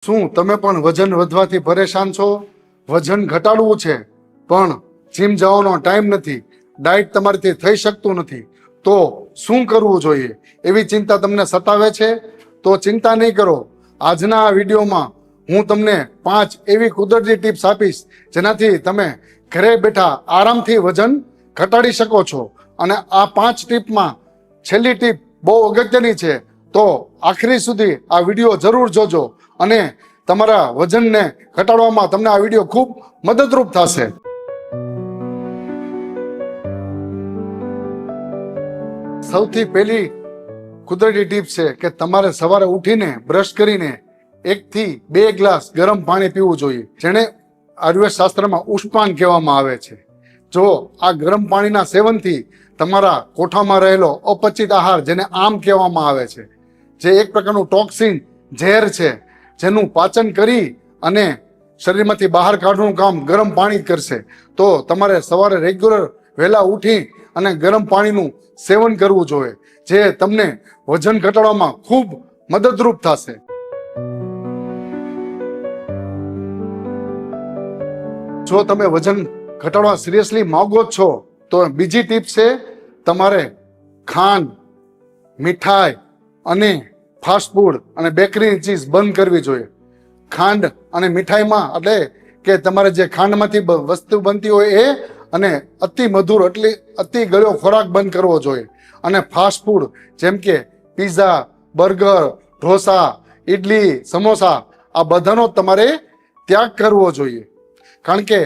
શું તમે પણ વજન વધવાથી પરેશાન છો? વજન ઘટાડવું છે પણ જીમ જવાનો ટાઈમ નથી, ડાયટ તમારીથી થઈ શકતું નથી, તો શું કરવું જોઈએ એવી ચિંતા તમને સતાવે છે? તો ચિંતા નહીં કરો. આજના આ વિડીયોમાં હું તમને 5 એવી કુદરતી ટિપ્સ આપીશ જેનાથી તમે ઘરે બેઠા આરામથી વજન ઘટાડી શકો છો. અને આ 5 ટીપમાં છેલ્લી ટીપ બહુ અગત્યની છે, તો આખરી સુધી આ વિડીયો જરૂર જોજો અને તમારા વજનને ઘટાડવામાં તમને આ વિડીયો ખૂબ મદદરૂપ થશે. સૌથી પહેલી કુદરતી ટીપ છે કે તમારે સવારે ઉઠીને બ્રશ કરીને 1 થી 2 ગ્લાસ ગરમ પાણી પીવું જોઈએ, જેને આયુર્વેદ શાસ્ત્રમાં ઉષ્માન કહેવામાં આવે છે. જો આ ગરમ પાણીના સેવનથી તમારા કોઠામાં રહેલો અપચિત આહાર, જેને આમ કહેવામાં આવે છે, જે એક પ્રકારનું ટોક્સિન ઝેર છે, જેનું પાચન કરી અને શરીરમાંથી બહાર કાઢવાનું કામ ગરમ પાણી કરશે. તો તમારે સવારે રેગ્યુલર વહેલા ઉઠી અને ગરમ પાણીનું સેવન કરવું જોઈએ, જે તમને વજન ઘટાડવામાં ખૂબ મદદરૂપ થશે. જો તમે વજન ઘટાડવા સિરિયસલી માંગો છો તો બીજી ટીપ છે, તમારે ખાંડ, મીઠાઈ અને ફાસ્ટ ફૂડ અને બેકરીની ચીજ બંધ કરવી જોઈએ. ખાંડ અને મીઠાઈમાં એટલે કે તમારે જે ખાંડમાંથી વસ્તુ બનતી હોય એ, અને અતિ મધુર એટલે અતિ ગળ્યો ખોરાક બંધ કરવો જોઈએ. અને ફાસ્ટ ફૂડ જેમ કે પીઝા, બર્ગર, ઢોસા, ઇડલી, સમોસા, આ બધાનો તમારે ત્યાગ કરવો જોઈએ. કારણ કે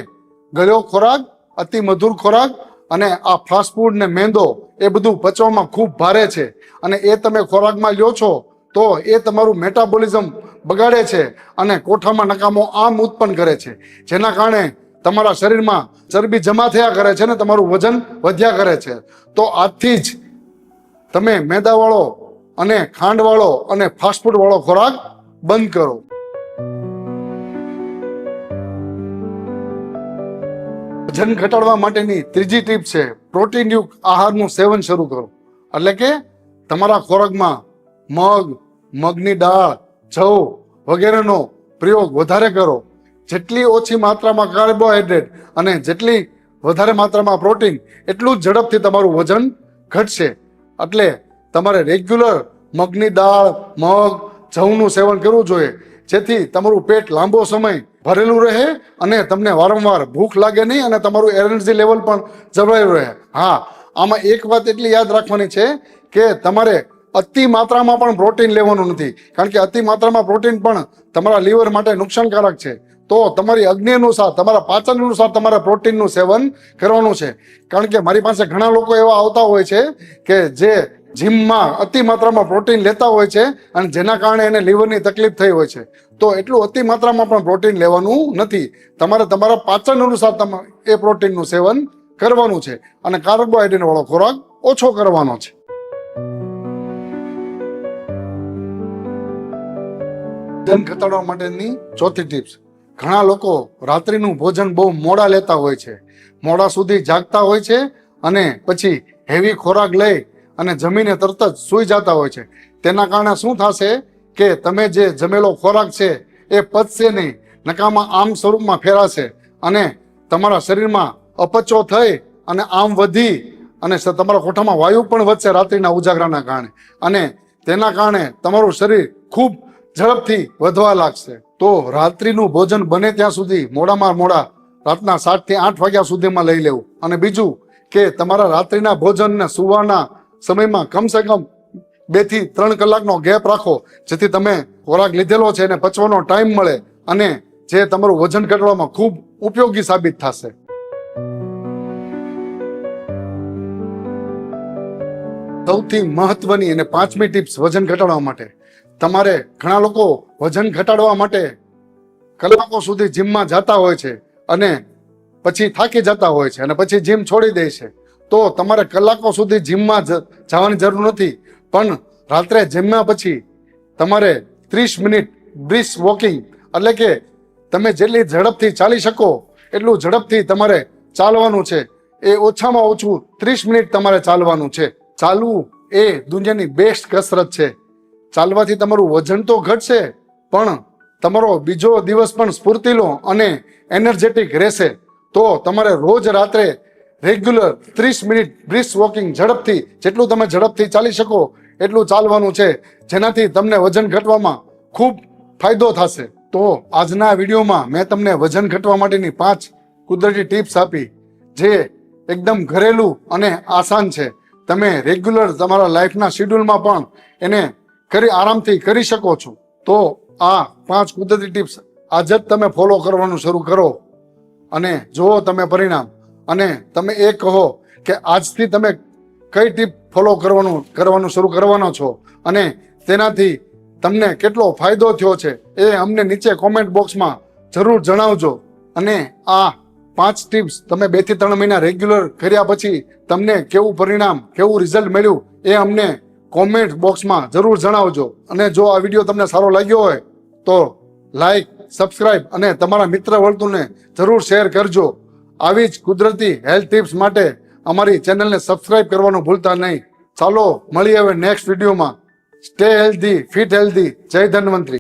ગળ્યો ખોરાક, અતિ મધુર ખોરાક અને આ ફાસ્ટ ફૂડ ને મેંદો એ બધું પચવામાં ખૂબ ભારે છે, અને એ તમે ખોરાકમાં લ્યો છો તો એ તમારું મેટાબોલિઝમ બગાડે છે અને કોઠામાં નકામો આમ ઉત્પન્ન કરે છે, જેના કારણે તમારા શરીરમાં ચરબી જમા થયા કરે છે ને તમારું વજન વધ્યા કરે છે. તો આજથી જ તમે મેદાવાળો અને ખાંડવાળો અને ફાસ્ટફૂડ વાળો ખોરાક બંધ કરો. વજન ઘટાડવા માટેની ત્રીજી ટીપ છે, પ્રોટીનયુક્ત આહારનું સેવન શરૂ કરો. એટલે કે તમારા ખોરાકમાં મગ, મગની દાળ, જવ વગેરેનો પ્રયોગ વધારે કરો. જેટલી ઓછી માત્રામાં કાર્બોહાઈડ્રેટ અને જેટલી વધારે માત્રામાં પ્રોટીન, એટલું જ ઝડપથી તમારું વજન ઘટશે. એટલે તમારે રેગ્યુલર મગની દાળ, મગ, જવનું સેવન કરવું જોઈએ, જેથી તમારું પેટ લાંબો સમય ભરેલું રહે અને તમને વારંવાર ભૂખ લાગે નહીં અને તમારું એનર્જી લેવલ પણ જળવાયું રહે. હા, આમાં એક વાત એટલી યાદ રાખવાની છે કે તમારે અતિ માત્રામાં પણ પ્રોટીન લેવાનું નથી, કારણ કે અતિ માત્રામાં પ્રોટીન પણ તમારા લીવર માટે નુકસાનકારક છે. તો તમારી અગ્નિ અનુસાર, તમારા પાચન અનુસાર તમારે પ્રોટીનનું સેવન કરવાનું છે. કારણ કે મારી પાસે ઘણા લોકો એવા આવતા હોય છે કે જે જીમમાં અતિ માત્રામાં પ્રોટીન લેતા હોય છે અને જેના કારણે એને લીવરની તકલીફ થઈ હોય છે. તો એટલું અતિ માત્રામાં પણ પ્રોટીન લેવાનું નથી. તમારે તમારા પાચન અનુસાર એ પ્રોટીનનું સેવન કરવાનું છે અને કાર્બોહાઈડ્રેટ વાળો ખોરાક ઓછો કરવાનો છે. વજન ઘટાડવા માટેની ચોથી ટિપ્સ, ઘણા લોકો રાત્રિનું ભોજન બહુ મોડા લેતા હોય છે, મોડા સુધી જાગતા હોય છે અને પછી હેવી ખોરાક લઈ અને જમીને તરત જ સૂઈ જતા હોય છે. તેના કારણે શું થશે કે તમે જે જમેલો ખોરાક છે એ પચશે નહીં, નકામા આમ સ્વરૂપમાં ફેરાશે અને તમારા શરીરમાં અપચો થઈ અને આમ વધી અને તમારા કોઠામાં વાયુ પણ વધશે રાત્રિના ઉજાગરાના કારણે, અને તેના કારણે તમારું શરીર ખૂબ ઝડપથી વધવા લાગશે. તો રાત્રિનું ભોજન બને ત્યાં સુધી મોડામાં મોડા રાતના 7 થી 8 વાગ્યા સુધીમાં લઈ લેવું. અને બીજું કે તમારા રાત્રિના ભોજનને સુવાના સમયમાં કમસે કમ 2 થી 3 કલાકનો ગેપ રાખો, જેથી તમે ખોરાક લીધેલો છે એને પચવાનો ટાઈમ મળે અને જે તમારું વજન ઘટાડવામાં ખૂબ ઉપયોગી સાબિત થશે. સૌથી મહત્વની અને 5મી ટિપ્સ વજન ઘટાડવા માટે, તમારે ઘણા લોકો વજન ઘટાડવા માટે કલાકો સુધી જીમમાં જતા હોય છે અને પછી થાકી જતા હોય છે અને પછી જીમ છોડી દે છે. તો તમારે કલાકો સુધી જીમમાં જવાની જરૂર નથી, પણ રાત્રે જમ્યા પછી તમારે 30 મિનિટ બ્રિસ્ક વોકિંગ, એટલે કે તમે જેટલી ઝડપથી ચાલી શકો એટલું ઝડપથી તમારે ચાલવાનું છે. એ ઓછામાં ઓછું 30 મિનિટ તમારે ચાલવાનું છે. ચાલવું એ દુનિયાની બેસ્ટ કસરત છે. ચાલવાથી તમારું વજન તો ઘટશે, પણ તમારો બીજો દિવસ પણ સ્ફૂર્તિલો અને એનર્જેટિક રહેશે. તો તમારે રોજ રાત્રે રેગ્યુલર 30 મિનિટ બ્રિસ્ક વોકિંગ ઝડપથી, જેટલું તમે ઝડપથી ચાલી શકો એટલું ચાલવાનું છે, જેનાથી તમને વજન ઘટવામાં ખૂબ ફાયદો થશે. તો આજના વિડીયોમાં મેં તમને વજન ઘટવા માટેની 5 કુદરતી ટિપ્સ આપી, જે એકદમ ઘરેલું અને આસાન છે. તમે રેગ્યુલર તમારા લાઈફના શેડ્યુલમાં પણ એને આરામથી કરી શકો છો. તો આ 5 કુદરતી ટિપ્સ આજ જ તમે ફોલો કરવાનું શરૂ કરો અને જુઓ તમે પરિણામ. અને તમે એ કહો કે આજથી તમે કઈ ટીપ ફોલો કરવાનું શરૂ કરવાનો છો અને તેનાથી તમને કેટલો ફાયદો થયો છે એ અમને નીચે કોમેન્ટ બોક્સમાં જરૂર જણાવજો. અને આ 5 ટિપ્સ તમે 2 થી 3 મહિના રેગ્યુલર કર્યા પછી તમને કેવું પરિણામ, કેવું રિઝલ્ટ મળ્યું એ અમને કોમેન્ટ બોક્સમાં જરૂર જણાવજો. અને જો આ વિડીયો તમને સારો લાગ્યો હોય તો લાઈક, સબસ્ક્રાઇબ અને તમારા મિત્ર વર્તુળને જરૂર શેર કરજો. આવી જ કુદરતી હેલ્થ ટિપ્સ માટે અમારી ચેનલને સબસ્ક્રાઇબ કરવાનું ભૂલતા નહીં. ચાલો મળીએ હવે નેક્સ્ટ વિડીયોમાં. Stay healthy, fit healthy. જય ધન્વંતરી.